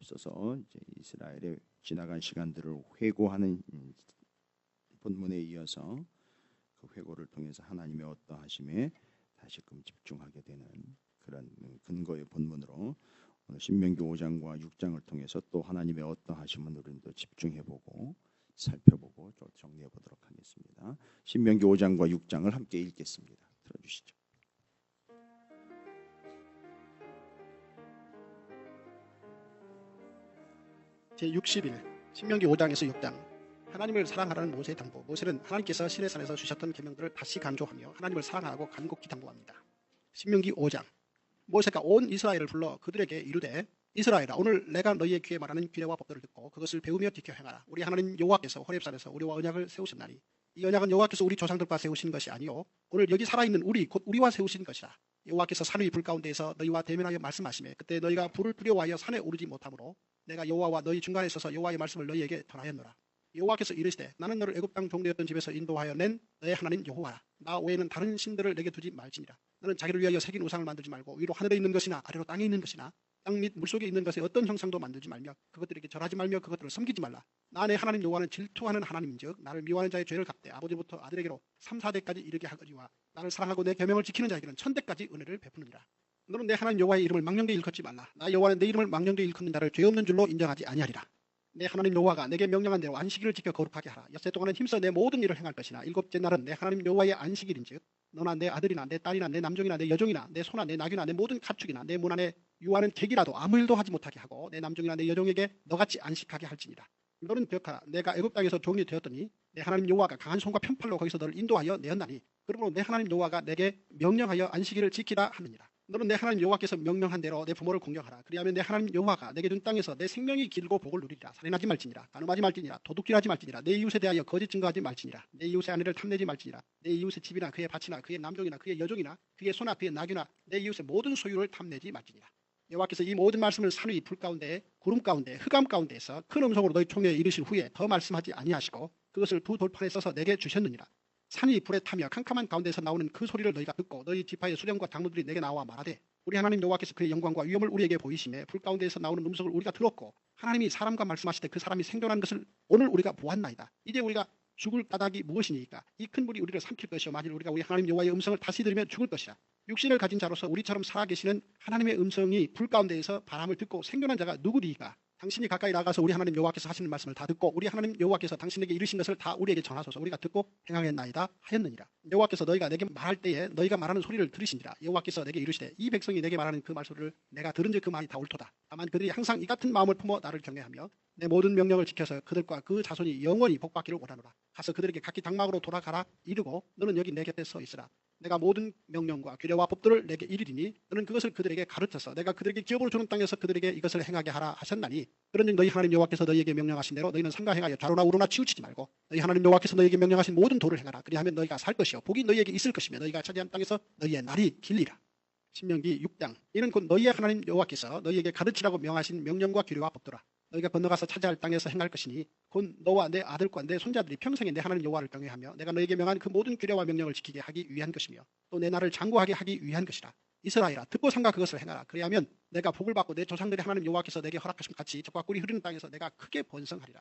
주옵소서. 이제 이스라엘의 지나간 시간들을 회고하는 본문에 이어서 그 회고를 통해서 하나님의 어떠하심에 다시금 집중하게 되는 그런 근거의 본문으로 오늘 신명기 5장과 6장을 통해서 또 하나님의 어떠하심을 우리도 집중해보고 살펴보고 좀 정리해보도록 하겠습니다. 신명기 5장과 6장을 함께 읽겠습니다. 들어주시죠. 제60일 신명기 5장에서 6장. 하나님을 사랑하라는 모세의 당부. 모세는 하나님께서 시내산에서 주셨던 계명들을 다시 강조하며 하나님을 사랑하라고 간곡히 당부합니다. 신명기 5장. 모세가 온 이스라엘을 불러 그들에게 이르되 이스라엘아, 오늘 내가 너희의 귀에 말하는 규례와 법들을 듣고 그것을 배우며 지켜 행하라. 우리 하나님 여호와께서 호렙산에서 우리와 언약을 세우셨나니 이 언약은 여호와께서 우리 조상들과 세우신 것이 아니요 오늘 여기 살아있는 우리 곧 우리와 세우신 것이라. 여호와께서 산 위 불 가운데에서 너희와 대면하여 말씀하시매 그때 너희가 불을 두려워하여 산에 오르지 못하므로 내가 여호와와 너희 중간에 서서 여호와의 말씀을 너희에게 전하였노라. 여호와께서 이르시되 나는 너를 애굽 땅 종되었던 집에서 인도하여 낸 너의 하나님 여호와라. 나 외에는 다른 신들을 내게 두지 말지니라. 너는 자기를 위하여 새긴 우상을 만들지 말고 위로 하늘에 있는 것이나 아래로 땅에 있는 것이나 땅 및 물속에 있는 것의 어떤 형상도 만들지 말며 그것들에게 절하지 말며 그것들을 섬기지 말라. 나 내 하나님 여호와는 질투하는 하나님인즉 나를 미워하는 자의 죄를 갚되 아버지부터 아들에게로 3, 4대까지 이르게 하거니와 나를 사랑하고 내 계명을 지키는 자에게는 1000대까지 은혜를 베푸느니라. 너는 내 하나님 여호와의 이름을 망령되이 일컫지 말라. 나 여호와는 내 이름을 망령되이 일컫는 자를 죄 없는 줄로 인정하지 아니하리라. 내 하나님 여호와가 내게 명령한 대로 안식일을 지켜 거룩하게 하라. 엿새 동안은 힘써 내 모든 일을 행할 것이나 일곱째 날은 내 하나님 여호와의 안식일인즉 너나 내 아들이나 내 딸이나 내 남종이나 내 여종이나 내 소나 내 나귀나 내 모든 가축이나 내 문 안에 유하는 객이라도 아무 일도 하지 못하게 하고 내 남종이나 내 여종에게 너같이 안식하게 할지니라. 너는 기억하라. 내가 애굽 땅에서 종이 되었더니 내 하나님 여호와가 강한 손과 편팔로 거기서 너를 인도하여 내었나니 그러므로 내 하나님 여호와가 내게 명령하여 안식일을 지키라 하느니라. 너는 내 하나님 여호와께서 명령한 대로 내 부모를 공경하라. 그리하면 내 하나님 여호와가 내게 준 땅에서 내 생명이 길고 복을 누리리라. 살인하지 말지니라. 간음하지 말지니라. 도둑질하지 말지니라. 내 이웃에 대하여 거짓 증거하지 말지니라. 내 이웃의 아내를 탐내지 말지니라. 내 이웃의 집이나 그의 밭이나 그의 남종이나 그의 여종이나 그의 소나 그의 나귀나 내 이웃의 모든 소유를 탐내지 말지니라. 여호와께서 이 모든 말씀을 산 위 불 가운데 구름 가운데 흑암 가운데에서 큰 음성으로 너희 총회에 이르신 후에 더 말씀하지 아니하시고 그것을 두 돌판에 써서 내게 주셨느니라. 산이 불에 타며 캄캄한 가운데서 나오는 그 소리를 너희가 듣고 너희 지파의 수령과 장로들이 내게 나와 말하되 우리 하나님 여호와께서 그의 영광과 위엄을 우리에게 보이시매 불 가운데에서 나오는 음성을 우리가 들었고 하나님이 사람과 말씀하시되 그 사람이 생존한 것을 오늘 우리가 보았나이다. 이제 우리가 죽을 까닭이 무엇이니까? 이 큰 불이 우리를 삼킬 것이요 만일 우리가 우리 하나님 여호와의 음성을 다시 들으면 죽을 것이라. 육신을 가진 자로서 우리처럼 살아계시는 하나님의 음성이 불 가운데에서 바람을 듣고 생존한 자가 누구리이까? 당신이 가까이 나가서 우리 하나님 여호와께서 하시는 말씀을 다 듣고 우리 하나님 여호와께서 당신에게 이르신 것을 다 우리에게 전하소서. 우리가 듣고 행하겠나이다 하였느니라. 여호와께서 너희가 내게 말할 때에 너희가 말하는 소리를 들으시니라. 여호와께서 내게 이르시되 이 백성이 내게 말하는 그 말소리를 내가 들은즉 그 말이 다 옳도다. 다만 그들이 항상 이 같은 마음을 품어 나를 경외하며 내 모든 명령을 지켜서 그들과 그 자손이 영원히 복받기를 원하노라. 가서 그들에게 각기 당막으로 돌아가라 이르고 너는 여기 내 곁에 서 있으라. 내가 모든 명령과 규례와 법들을 내게 이르리니 너는 그것을 그들에게 가르쳐서 내가 그들에게 기업으로 주는 땅에서 그들에게 이것을 행하게 하라 하셨나니 그런즉 너희 하나님 여호와께서 너희에게 명령하신 대로 너희는 삼가 행하여 좌로나 우로나 치우치지 말고 너희 하나님 여호와께서 너희에게 명령하신 모든 도를 행하라. 그리하면 너희가 살 것이요 복이 너희에게 있을 것이며 너희가 차지한 땅에서 너희의 날이 길리라. 신명기 6장. 이는 곧 너희의 하나님 여호와께서 너희에게 가르치라고 명하신 명령과 규례와 법도라. 너희가 건너가서 차지할 땅에서 행할 것이니 곧 너와 내 아들과 내 손자들이 평생에 내 하나님 여호와를 경외하며 내가 너희에게 명한 그 모든 규례와 명령을 지키게 하기 위한 것이며 또 내 나를 장구하게 하기 위한 것이라. 이스라엘아, 듣고 삼가 그것을 행하라. 그리하면 내가 복을 받고 내 조상들의 하나님 여호와께서 내게 허락하신 같이 젖과 꿀이 흐르는 땅에서 내가 크게 번성하리라.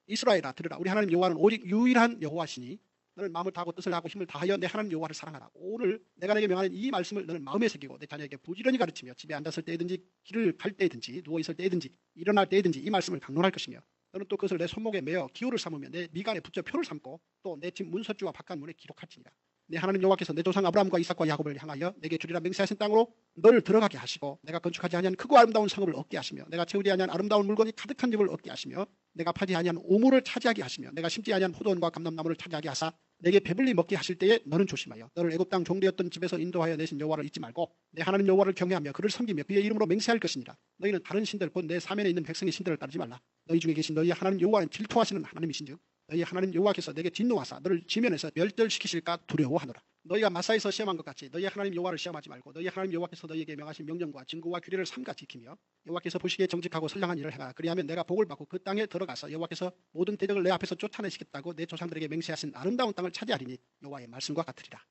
이스라엘아, 들으라. 우리 하나님 여호와는 오직 유일한 여호와시니 너는 마음을 다하고 뜻을 다하고 힘을 다하여 내 하나님 여호와를 사랑하라. 오늘 내가 내게 명하는 이 말씀을 너는 마음에 새기고 내 자녀에게 부지런히 가르치며 집에 앉았을 때든지 길을 갈 때든지 누워 있을 때든지 일어날 때든지 이 말씀을 강론할 것이며 너는 또 그것을 내 손목에 매어 기호를 삼으며 내 미간에 붙여 표를 삼고 또 내 집 문서주와 바깥문에 기록할지니라. 내 하나님 여호와께서 내 조상 아브라함과 이삭과 야곱을 향하여 내게 주리라 맹세하신 땅으로 너를 들어가게 하시고 내가 건축하지 아니한 크고 아름다운 성읍을 얻게 하시며 내가 채우지 아니한 아름다운 물건이 가득한 집을 얻게 하시며 내가 파지 아니한 우물을 차지하게 하시며 내가 심지 아니한 포도원과 감람나무를 차지하게 하사 내게 배불리 먹게 하실 때에 너는 조심하여 너를 애굽 땅 종되었던 집에서 인도하여 내신 여호와를 잊지 말고 내 하나님 여호와를 경외하며 그를 섬기며 그의 이름으로 맹세할 것이니라. 너희는 다른 신들 곧 내 사면에 있는 백성의 신들을 따르지 말라. 너희 중에 계신 너희 하나님 여호와는 질투하시는 하나님이신즉 너희 하나님 여호와께서 내게 진노하사 너를 지면에서 멸절시키실까 두려워하노라. 너희가 마사에서 시험한 것 같이 너희 하나님 여호와를 시험하지 말고 너희 하나님 여호와께서 너희에게 명하신 명령과 증거와 규례를 삼가 지키며 여호와께서 보시기에 정직하고 선량한 일을 행하라. 그리하면 내가 복을 받고 그 땅에 들어가서 여호와께서 모든 대적을 내 앞에서 쫓아내시겠다고 내 조상들에게 맹세하신 아름다운 땅을 차지하리니 여호와의 말씀과 같으리라.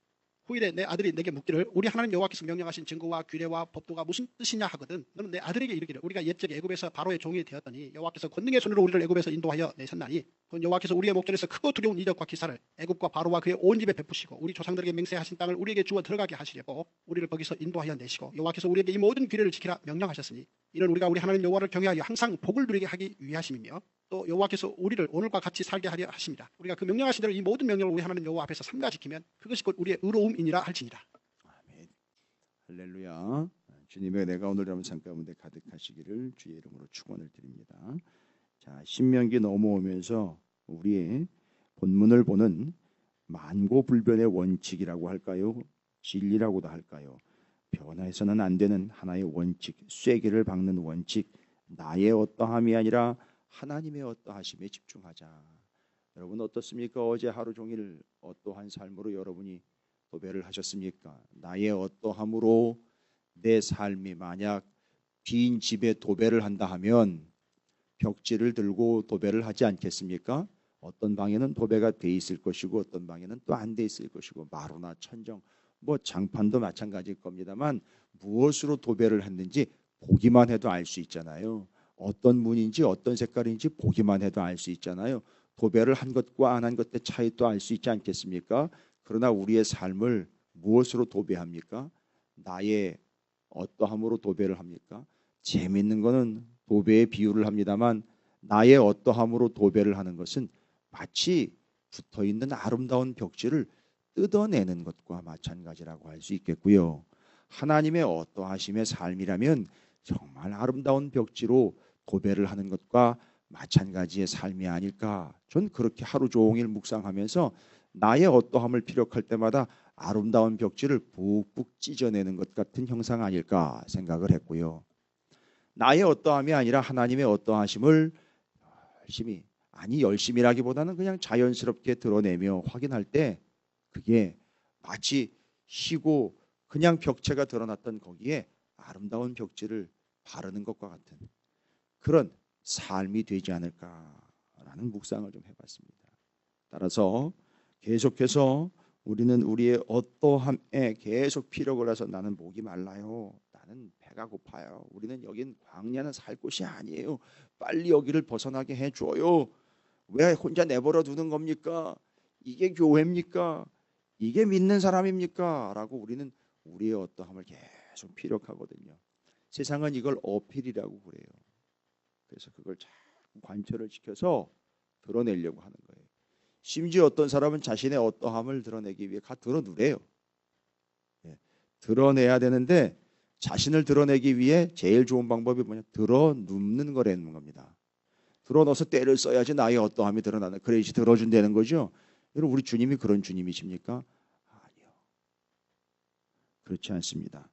후일에 내 아들이 내게 묻기를 우리 하나님 여호와께서 명령하신 증거와 규례와 법도가 무슨 뜻이냐 하거든. 너는 내 아들에게 이르기를 우리가 옛적 애굽에서 바로의 종이 되었더니 여호와께서 권능의 손으로 우리를 애굽에서 인도하여 내셨나니 그 여호와께서 우리의 목전에서 크고 두려운 이적과 기사를 애굽과 바로와 그의 온 집에 베푸시고 우리 조상들에게 맹세하신 땅을 우리에게 주어 들어가게 하시려고 우리를 거기서 인도하여 내시고 여호와께서 우리에게 이 모든 규례를 지키라 명령하셨으니 이는 우리가 우리 하나님 여호와를 경외하여 항상 복을 누리게 하기 위하심이며 또 여호와께서 우리를 오늘과 같이 살게 하려 하십니다. 우리가 그 명령하신 대로 이 모든 명령을 우리 하나님 여호와 앞에서 삼가 지키면 그것이 곧 우리의 의로움이니라 할지니라. 아멘. 할렐루야. 주님의 내가 오늘 여러분 삶 가운데 가득하시기를 주의 이름으로 축원을 드립니다. 자, 신명기 넘어오면서 우리의 본문을 보는 만고불변의 원칙이라고 할까요? 진리라고도 할까요? 변화해서는 안 되는 하나의 원칙, 쐐기를 박는 원칙, 나의 어떠함이 아니라 하나님의 어떠하심에 집중하자. 여러분 어떻습니까? 어제 하루 종일 어떠한 삶으로 여러분이 도배를 하셨습니까? 나의 어떠함으로 내 삶이 만약 빈 집에 도배를 한다 하면 벽지를 들고 도배를 하지 않겠습니까? 어떤 방에는 도배가 돼 있을 것이고 어떤 방에는 또 안 돼 있을 것이고 마루나 천정 뭐 장판도 마찬가지일 겁니다만 무엇으로 도배를 했는지 보기만 해도 알 수 있잖아요. 어떤 문인지 어떤 색깔인지 보기만 해도 알 수 있잖아요. 도배를 한 것과 안 한 것의 차이도 알 수 있지 않겠습니까? 그러나 우리의 삶을 무엇으로 도배합니까? 나의 어떠함으로 도배를 합니까? 재미있는 거는 도배의 비유를 합니다만 나의 어떠함으로 도배를 하는 것은 마치 붙어있는 아름다운 벽지를 뜯어내는 것과 마찬가지라고 할 수 있겠고요. 하나님의 어떠하심의 삶이라면 정말 아름다운 벽지로 도배를 하는 것과 마찬가지의 삶이 아닐까. 전 그렇게 하루 종일 묵상하면서 나의 어떠함을 피력할 때마다 아름다운 벽지를 푹푹 찢어내는 것 같은 형상 아닐까 생각을 했고요. 나의 어떠함이 아니라 하나님의 어떠하심을 열심히라기보다는 그냥 자연스럽게 드러내며 확인할 때 그게 마치 희고 그냥 벽체가 드러났던 거기에 아름다운 벽지를 바르는 것과 같은 그런 삶이 되지 않을까라는 묵상을 좀 해봤습니다. 따라서 계속해서 우리는 우리의 어떠함에 계속 피력을 해서 나는 목이 말라요. 나는 배가 고파요. 우리는 여긴 광야는 살 곳이 아니에요. 빨리 여기를 벗어나게 해줘요. 왜 혼자 내버려 두는 겁니까? 이게 교회입니까? 이게 믿는 사람입니까? 라고 우리는 우리의 어떠함을 계속 피력하거든요. 세상은 이걸 어필이라고 그래요. 그래서 그걸 자꾸 관철을 지켜서 드러내려고 하는 거예요. 심지어 어떤 사람은 자신의 어떠함을 드러내기 위해 다 드러누래요. 드러내야 되는데 자신을 드러내기 위해 제일 좋은 방법이 뭐냐? 드러눕는 거라는 겁니다. 드러넣어서 때를 써야지 나의 어떠함이 드러나는 그래야지 들어준다는 거죠. 여러분 우리 주님이 그런 주님이십니까? 아니요. 그렇지 않습니다.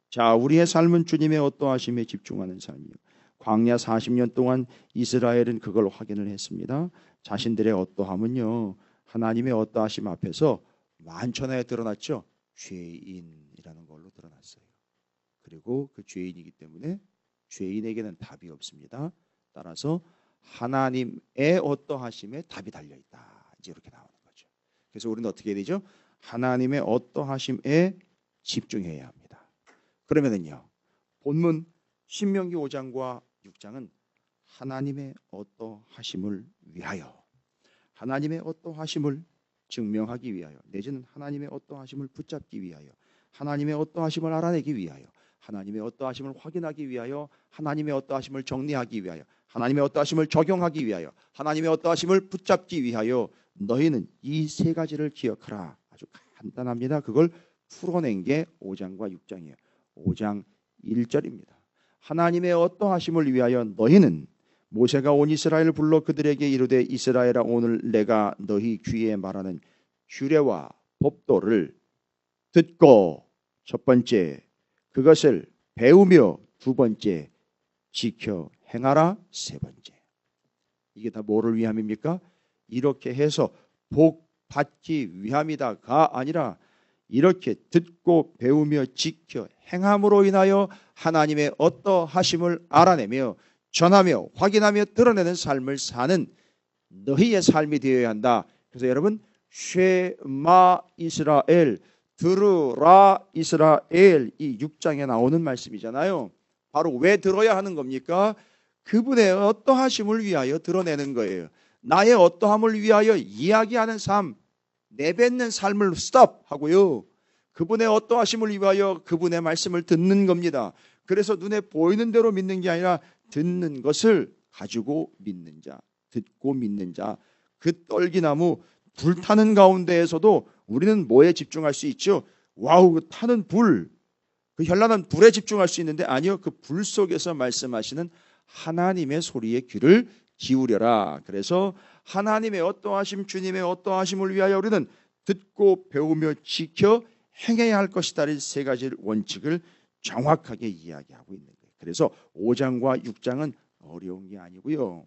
자, 우리의 삶은 주님의 어떠하심에 집중하는 삶이요. 광야 40년 동안 이스라엘은 그걸 확인을 했습니다. 자신들의 어떠함은요. 하나님의 어떠하심 앞에서 만천하에 드러났죠. 죄인이라는 걸로 드러났어요. 그리고 그 죄인이기 때문에 죄인에게는 답이 없습니다. 따라서 하나님의 어떠하심에 답이 달려있다. 이제 이렇게 나오는 거죠. 그래서 우리는 어떻게 해야 되죠? 하나님의 어떠하심에 집중해야 합니다. 그러면은요. 본문 신명기 5장과 6장은 하나님의 어떠하심을 위하여 하나님의 어떠하심을 증명하기 위하여 내지는 하나님의 어떠하심을 붙잡기 위하여 하나님의 어떠하심을 알아내기 위하여 하나님의 어떠하심을 확인하기 위하여 하나님의 어떠하심을 정리하기 위하여 하나님의 어떠하심을 적용하기 위하여 하나님의 어떠하심을 붙잡기 위하여 너희는 이 세 가지를 기억하라. 아주 간단합니다. 그걸 풀어낸 게 5장과 6장이에요. 5장 1절입니다. 하나님의 어떠하심을 위하여 너희는 모세가 온 이스라엘을 불러 그들에게 이르되 이스라엘아 오늘 내가 너희 귀에 말하는 규례와 법도를 듣고 첫 번째 그것을 배우며 두 번째 지켜 행하라 세 번째. 이게 다 뭐를 위함입니까? 이렇게 해서 복 받기 위함이다가 아니라 이렇게 듣고 배우며 지켜 행함으로 인하여 하나님의 어떠하심을 알아내며 전하며 확인하며 드러내는 삶을 사는 너희의 삶이 되어야 한다. 그래서 여러분 쉐마 이스라엘 들으라 이스라엘, 이 6장에 나오는 말씀이잖아요. 바로 왜 들어야 하는 겁니까? 그분의 어떠하심을 위하여 드러내는 거예요. 나의 어떠함을 위하여 이야기하는 삶, 내뱉는 삶을 스톱 하고요. 그분의 어떠하심을 위하여 그분의 말씀을 듣는 겁니다. 그래서 눈에 보이는 대로 믿는 게 아니라 듣는 것을 가지고 믿는 자, 듣고 믿는 자. 그 떨기나무 불타는 가운데에서도 우리는 뭐에 집중할 수 있죠? 와우, 그 타는 불, 그 현란한 불에 집중할 수 있는데, 아니요, 그 불 속에서 말씀하시는 하나님의 소리에 귀를 기울여라. 그래서 하나님의 어떠하심, 주님의 어떠하심을 위하여 우리는 듣고 배우며 지켜 행해야 할 것이다. 이 세 가지 원칙을 정확하게 이야기하고 있는 거예요. 그래서 5장과 6장은 어려운 게 아니고요.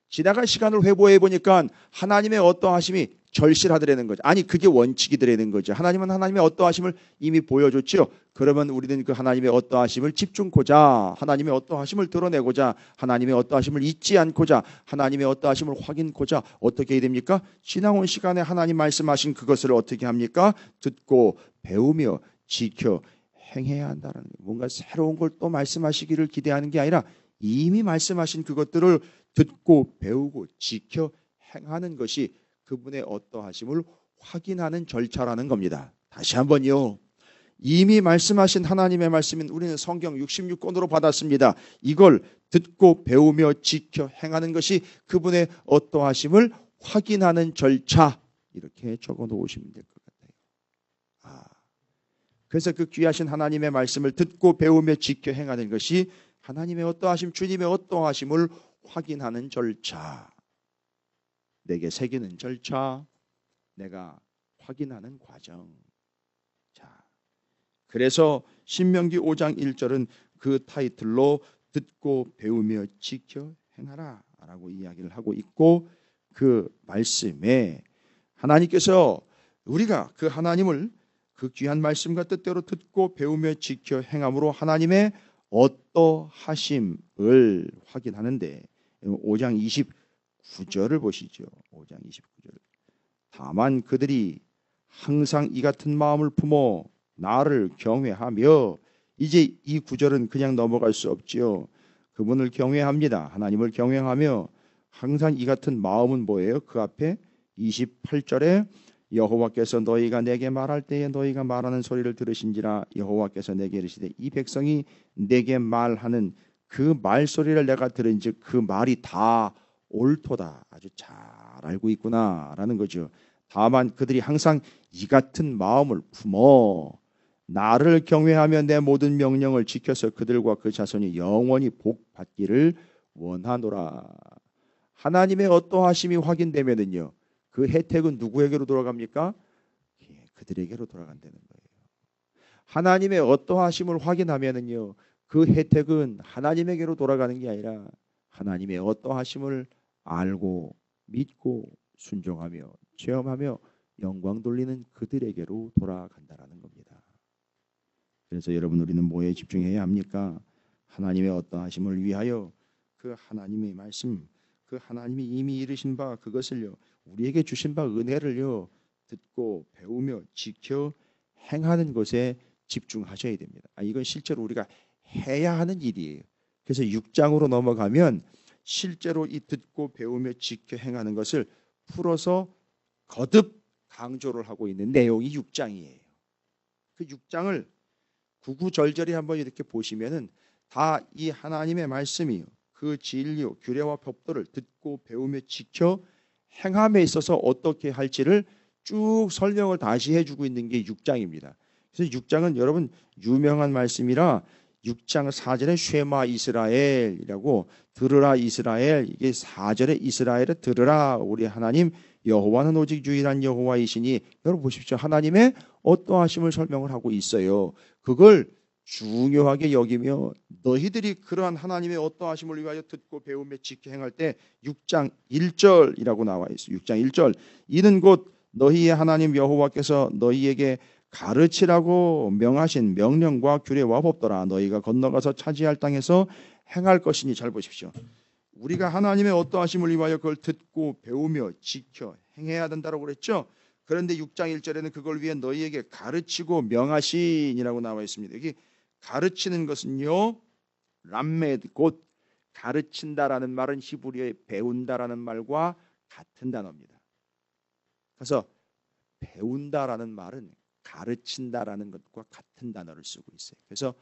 지나간 시간을 회고해 보니까 하나님의 어떠하심이 절실하더라는 거죠. 아니, 그게 원칙이더라는 거죠. 하나님은 하나님의 어떠하심을 이미 보여줬죠. 그러면 우리는 그 하나님의 어떠하심을 집중코자, 하나님의 어떠하심을 드러내고자, 하나님의 어떠하심을 잊지 않고자, 하나님의 어떠하심을 확인코자 어떻게 해야 됩니까? 지나온 시간에 하나님 말씀하신 그것을 어떻게 합니까? 듣고 배우며 지켜 행해야 한다는 거예요. 뭔가 새로운 걸 또 말씀하시기를 기대하는 게 아니라 이미 말씀하신 그것들을 듣고 배우고 지켜 행하는 것이 그분의 어떠하심을 확인하는 절차라는 겁니다. 다시 한번요. 이미 말씀하신 하나님의 말씀인 우리는 성경 66권으로 받았습니다. 이걸 듣고 배우며 지켜 행하는 것이 그분의 어떠하심을 확인하는 절차, 이렇게 적어 놓으시면 될 것 같아요. 그래서 그 귀하신 하나님의 말씀을 듣고 배우며 지켜 행하는 것이 하나님의 어떠하심, 주님의 어떠하심을 확인하는 절차, 내게 새기는 절차, 내가 확인하는 과정. 자, 그래서 신명기 5장 1절은 그 타이틀로 듣고 배우며 지켜 행하라 라고 이야기를 하고 있고, 그 말씀에 하나님께서 우리가 그 하나님을 그 귀한 말씀과 뜻대로 듣고 배우며 지켜 행함으로 하나님의 어떠하심을 확인하는데, 5장 29절을 보시죠. 5장 29절. 다만 그들이 항상 이 같은 마음을 품어 나를 경외하며, 이제 이 구절은 그냥 넘어갈 수 없지요. 그분을 경외합니다. 하나님을 경외하며 항상 이 같은 마음은 뭐예요? 그 앞에 28절에 여호와께서 너희가 내게 말할 때에 너희가 말하는 소리를 들으신지라. 여호와께서 내게 이르시되 이 백성이 내게 말하는 그 말소리를 내가 들은즉 그 말이 다 옳도다. 아주 잘 알고 있구나라는 거죠. 다만 그들이 항상 이 같은 마음을 품어 나를 경외하며 내 모든 명령을 지켜서 그들과 그 자손이 영원히 복 받기를 원하노라. 하나님의 어떠하심이 확인되면은요, 그 혜택은 누구에게로 돌아갑니까? 그들에게로 돌아간다는 거예요. 하나님의 어떠하심을 확인하면은요, 그 혜택은 하나님에게로 돌아가는 게 아니라 하나님의 어떠하심을 알고 믿고 순종하며 체험하며 영광 돌리는 그들에게로 돌아간다라는 겁니다. 그래서 여러분, 우리는 뭐에 집중해야 합니까? 하나님의 어떠하심을 위하여 그 하나님의 말씀, 그 하나님이 이미 이르신 바 그것을요, 우리에게 주신 바 은혜를요, 듣고 배우며 지켜 행하는 것에 집중하셔야 됩니다. 이건 실제로 우리가 해야 하는 일이에요. 그래서 6장으로 넘어가면 실제로 이 듣고 배우며 지켜 행하는 것을 풀어서 거듭 강조를 하고 있는 내용이 6장이에요. 그 6장을 구구절절히 한번 이렇게 보시면은 다 이 하나님의 말씀이요, 그 진리, 규례와 법도를 듣고 배우며 지켜 행함에 있어서 어떻게 할지를 쭉 설명을 다시 해주고 있는 게 6장입니다. 그래서 6장은 여러분 유명한 말씀이라 6장 4절에 쉐마 이스라엘이라고, 들으라 이스라엘, 이게 4절에 이스라엘을 들으라, 우리 하나님 여호와는 오직 유일한 여호와이시니. 여러분 보십시오. 하나님의 어떠하심을 설명을 하고 있어요. 그걸 중요하게 여기며 너희들이 그러한 하나님의 어떠하심을 위하여 듣고 배우며 지켜 행할 때 6장 1절이라고 나와 있어요. 6장 1절. 이는 곧 너희의 하나님 여호와께서 너희에게 가르치라고 명하신 명령과 규례와 법도라. 너희가 건너가서 차지할 땅에서 행할 것이니. 잘 보십시오. 우리가 하나님의 어떠하심을 위하여 그걸 듣고 배우며 지켜 행해야 된다고 그랬죠. 그런데 6장 1절에는 그걸 위해 너희에게 가르치고 명하신이라고 나와 있습니다. 여기 가르치는 것은요, 람메드, 곧 가르친다라는 말은 히브리어의 배운다라는 말과 같은 단어입니다. 그래서 배운다라는 말은 가르친다라는 것과 같은 단어를 쓰고 있어요. 그래서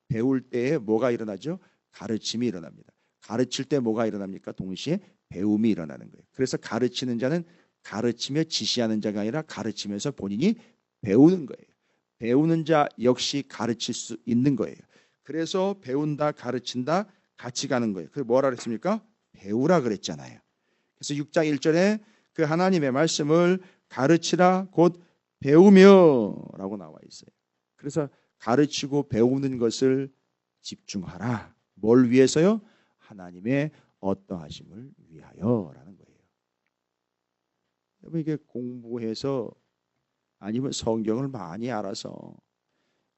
배울 때에 뭐가 일어나죠? 가르침이 일어납니다. 가르칠 때 뭐가 일어납니까? 동시에 배움이 일어나는 거예요. 그래서 가르치는 자는 가르치며 지시하는 자가 아니라 가르치면서 본인이 배우는 거예요. 배우는 자 역시 가르칠 수 있는 거예요. 그래서 배운다, 가르친다 같이 가는 거예요. 그게 뭐라 그랬습니까? 배우라 그랬잖아요. 그래서 6장 1절에 그 하나님의 말씀을 가르치라 곧 배우며 라고 나와 있어요. 그래서 가르치고 배우는 것을 집중하라. 뭘 위해서요? 하나님의 어떠하심을 위하여라는 거예요. 여러분, 이게 공부해서 아니면 성경을 많이 알아서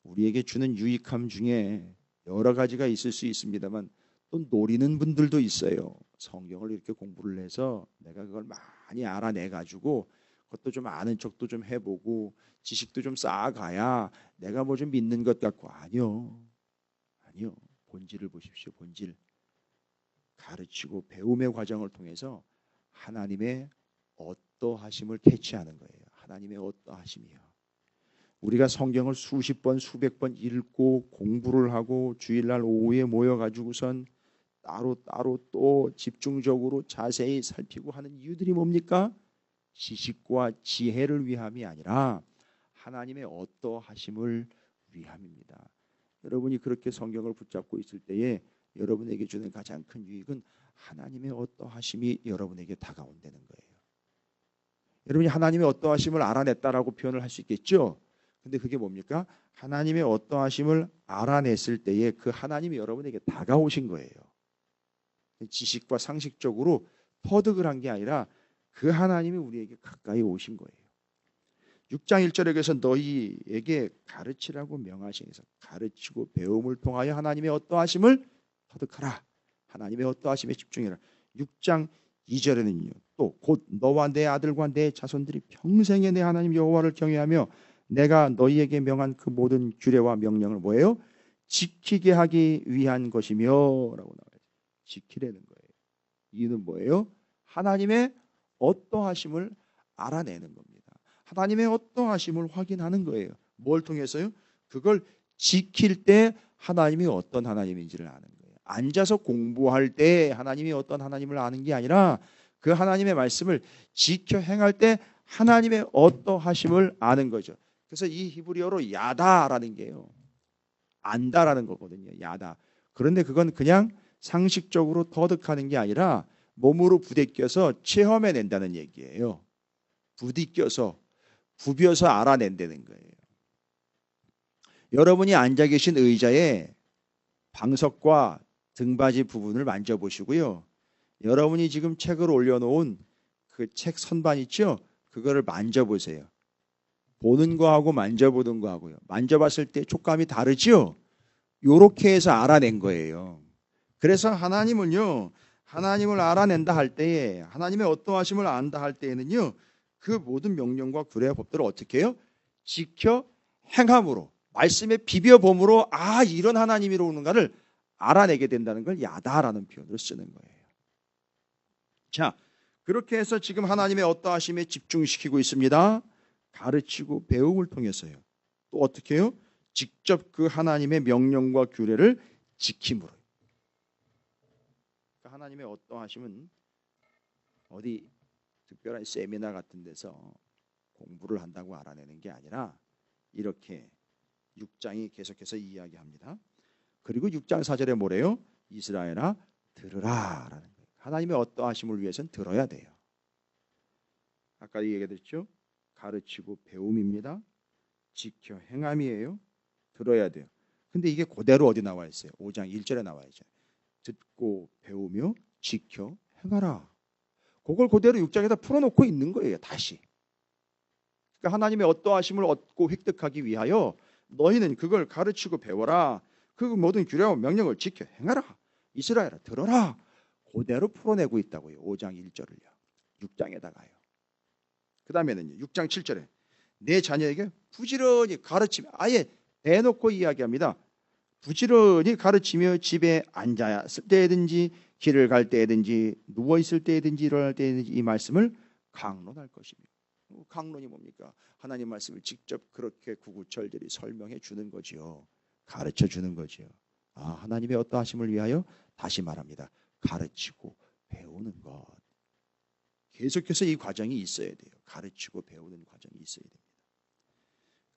우리에게 주는 유익함 중에 여러 가지가 있을 수 있습니다만 또 노리는 분들도 있어요. 성경을 이렇게 공부를 해서 내가 그걸 많이 알아내 가지고 그것도 좀 아는 척도 좀 해보고 지식도 좀 쌓아가야 내가 뭐 좀 믿는 것 같고. 아니요. 본질을 보십시오. 본질. 가르치고 배움의 과정을 통해서 하나님의 어떠하심을 캐치하는 거예요. 하나님의 어떠하심이요. 우리가 성경을 수십 번 수백 번 읽고 공부를 하고 주일날 오후에 모여가지고선 따로 또 집중적으로 자세히 살피고 하는 이유들이 뭡니까? 지식과 지혜를 위함이 아니라 하나님의 어떠하심을 위함입니다. 여러분이 그렇게 성경을 붙잡고 있을 때에 여러분에게 주는 가장 큰 유익은 하나님의 어떠하심이 여러분에게 다가온다는 거예요. 여러분이 하나님의 어떠하심을 알아냈다라고 표현을 할 수 있겠죠. 근데 그게 뭡니까? 하나님의 어떠하심을 알아냈을 때에 그 하나님이 여러분에게 다가오신 거예요. 지식과 상식적으로 터득을 한 게 아니라 그 하나님이 우리에게 가까이 오신 거예요. 6장 1절에 그래서 너희에게 가르치라고 명하시면서 가르치고 배움을 통하여 하나님의 어떠하심을 터득하라. 하나님의 어떠하심에 집중해라. 6장 2절에는요. 또 곧 너와 내 아들과 내 자손들이 평생에 내 하나님 여호와를 경외하며 내가 너희에게 명한 그 모든 규례와 명령을 뭐예요? 지키게 하기 위한 것이며 라고 나와요. 지키라는 거예요. 이유는 뭐예요? 하나님의 어떠하심을 알아내는 겁니다. 하나님의 어떠하심을 확인하는 거예요. 뭘 통해서요? 그걸 지킬 때 하나님이 어떤 하나님인지를 아는 거예요. 앉아서 공부할 때 하나님이 어떤 하나님을 아는 게 아니라 그 하나님의 말씀을 지켜 행할 때 하나님의 어떠하심을 아는 거죠. 그래서 이 히브리어로 야다라는 게요, 안다라는 거거든요. 야다. 그런데 그건 그냥 상식적으로 터득하는 게 아니라 몸으로 부대껴서 체험해낸다는 얘기예요. 부딪혀서 부벼서 알아낸다는 거예요. 여러분이 앉아 계신 의자의 방석과 등받이 부분을 만져보시고요. 여러분이 지금 책을 올려놓은 그 책 선반 있죠? 그거를 만져보세요. 보는 거하고 만져보는 거하고요. 만져봤을 때 촉감이 다르죠? 요렇게 해서 알아낸 거예요. 그래서 하나님은요, 하나님을 알아낸다 할 때에, 하나님의 어떠하심을 안다 할 때에는요, 그 모든 명령과 규례와 법들을 어떻게 해요? 지켜 행함으로, 말씀에 비벼봄으로 아, 이런 하나님이로는가를 알아내게 된다는 걸 야다라는 표현으로 쓰는 거예요. 자, 그렇게 해서 지금 하나님의 어떠하심에 집중시키고 있습니다. 가르치고 배움을 통해서요. 또 어떻게 해요? 직접 그 하나님의 명령과 규례를 지킴으로. 그러니까 하나님의 어떠하심은 어디 특별한 세미나 같은 데서 공부를 한다고 알아내는 게 아니라 이렇게 6장이 계속해서 이야기합니다. 그리고 6장 4절에 뭐래요? 이스라엘아 들으라라는 거예요. 하나님의 어떠하심을 위해서는 들어야 돼요. 아까 얘기했죠? 가르치고 배움입니다. 지켜 행함이에요. 들어야 돼요. 근데 이게 그대로 어디 나와 있어요? 5장 1절에 나와 있죠. 듣고 배우며 지켜 행하라. 그걸 그대로 6장에다 풀어놓고 있는 거예요. 다시. 그러니까 하나님의 어떠하심을 얻고 획득하기 위하여 너희는 그걸 가르치고 배워라. 그 모든 규례와 명령을 지켜 행하라. 이스라엘아 들어라. 그대로 풀어내고 있다고요. 5장 1절을요. 6장에다가요. 그 다음에는요 6장 7절에 내 자녀에게 부지런히 가르치며 아예 대놓고 이야기합니다. 부지런히 가르치며 집에 앉아있을 때든지 길을 갈 때든지 누워있을 때든지 일어날 때든지 이 말씀을 강론할 것입니다. 강론이 뭡니까? 하나님 말씀을 직접 그렇게 구구절절히 설명해 주는 거지요. 가르쳐 주는 거지요. 하나님의 어떠하심을 위하여 다시 말합니다. 가르치고 배우는 것. 계속해서 이 과정이 있어야 돼요. 가르치고 배우는 과정이 있어야 됩니다.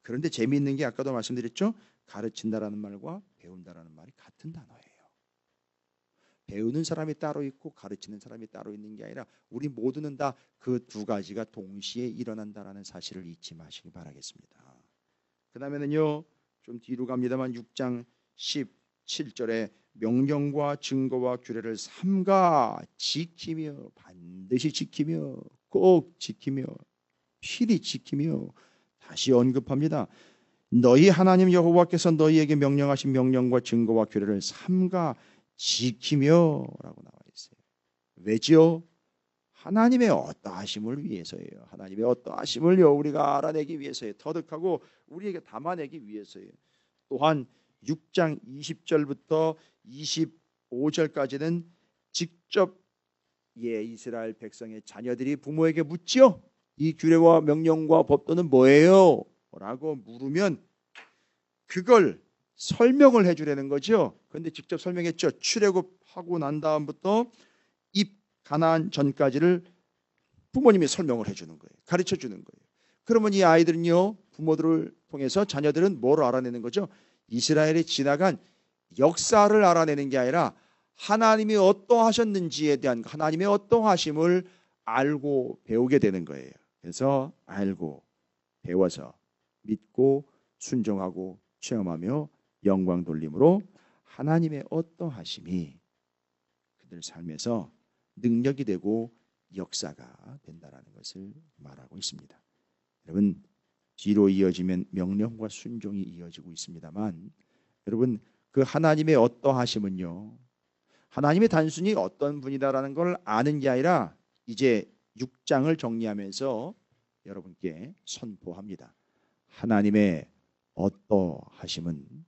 그런데 재미있는 게 아까도 말씀드렸죠. 가르친다라는 말과 배운다라는 말이 같은 단어예요. 배우는 사람이 따로 있고 가르치는 사람이 따로 있는 게 아니라 우리 모두는 다 그 두 가지가 동시에 일어난다라는 사실을 잊지 마시기 바라겠습니다. 그 다음에는요. 좀 뒤로 갑니다만 6장 17절에 명령과 증거와 규례를 삼가 지키며 반드시 지키며 꼭 지키며 필히 지키며 다시 언급합니다. 너희 하나님 여호와께서 너희에게 명령하신 명령과 증거와 규례를 삼가 지키며 라고 나와 있어요. 왜지요? 하나님의 어떠하심을 위해서예요. 하나님의 어떠하심을요 우리가 알아내기 위해서예요. 터득하고 우리에게 담아내기 위해서예요. 또한 6장 20절부터 25절까지는 직접 이스라엘 백성의 자녀들이 부모에게 묻지요. 이 규례와 명령과 법도는 뭐예요? 라고 물으면 그걸 설명을 해주려는 거죠. 그런데 직접 설명했죠. 출애굽하고 난 다음부터 입 가나안 전까지를 부모님이 설명을 해주는 거예요. 가르쳐 주는 거예요. 그러면 이 아이들은요 부모들을 통해서 자녀들은 뭘 알아내는 거죠? 이스라엘이 지나간 역사를 알아내는 게 아니라 하나님이 어떠하셨는지에 대한 하나님의 어떠하심을 알고 배우게 되는 거예요. 그래서 알고 배워서 믿고 순종하고 체험하며 영광 돌림으로 하나님의 어떠하심이 그들 삶에서 능력이 되고 역사가 된다라는 것을 말하고 있습니다. 여러분 뒤로 이어지면 명령과 순종이 이어지고 있습니다만 여러분 그 하나님의 어떠하심은요 하나님이 단순히 어떤 분이다라는 걸 아는 게 아니라 이제 6장을 정리하면서 여러분께 선포합니다. 하나님의 어떠하심은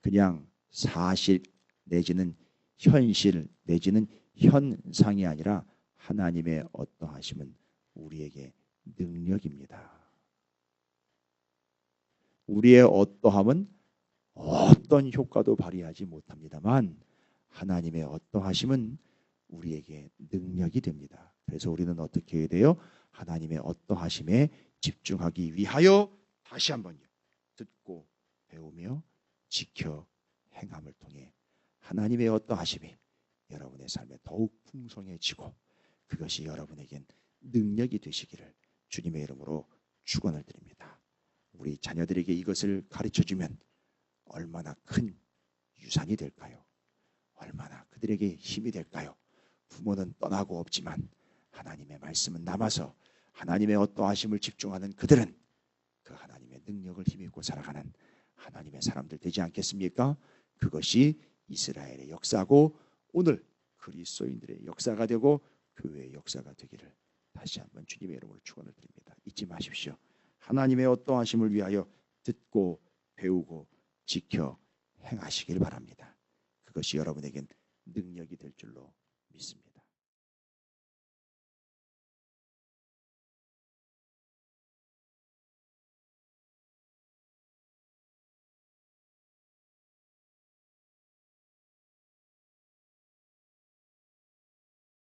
그냥 사실 내지는 현실 내지는 현상이 아니라 하나님의 어떠하심은 우리에게 능력입니다. 우리의 어떠함은 어떤 효과도 발휘하지 못합니다만 하나님의 어떠하심은 우리에게 능력이 됩니다. 그래서 우리는 어떻게 해야 돼요? 하나님의 어떠하심에 집중하기 위하여 다시 한번요. 듣고 배우며 지켜 행함을 통해 하나님의 어떠하심이 여러분의 삶에 더욱 풍성해지고 그것이 여러분에겐 능력이 되시기를 주님의 이름으로 축원을 드립니다. 우리 자녀들에게 이것을 가르쳐주면 얼마나 큰 유산이 될까요? 얼마나 그들에게 힘이 될까요? 부모는 떠나고 없지만 하나님의 말씀은 남아서 하나님의 어떠하심을 집중하는 그들은 그 하나님의 능력을 힘입고 살아가는 하나님의 사람들 되지 않겠습니까? 그것이 이스라엘의 역사고 오늘 그리스도인들의 역사가 되고 교회의 역사가 되기를 다시 한번 주님의 이름으로 축원을 드립니다. 잊지 마십시오. 하나님의 어떠하심을 위하여 듣고 배우고 지켜 행하시길 바랍니다. 그것이 여러분에겐 능력이 될 줄로 믿습니다.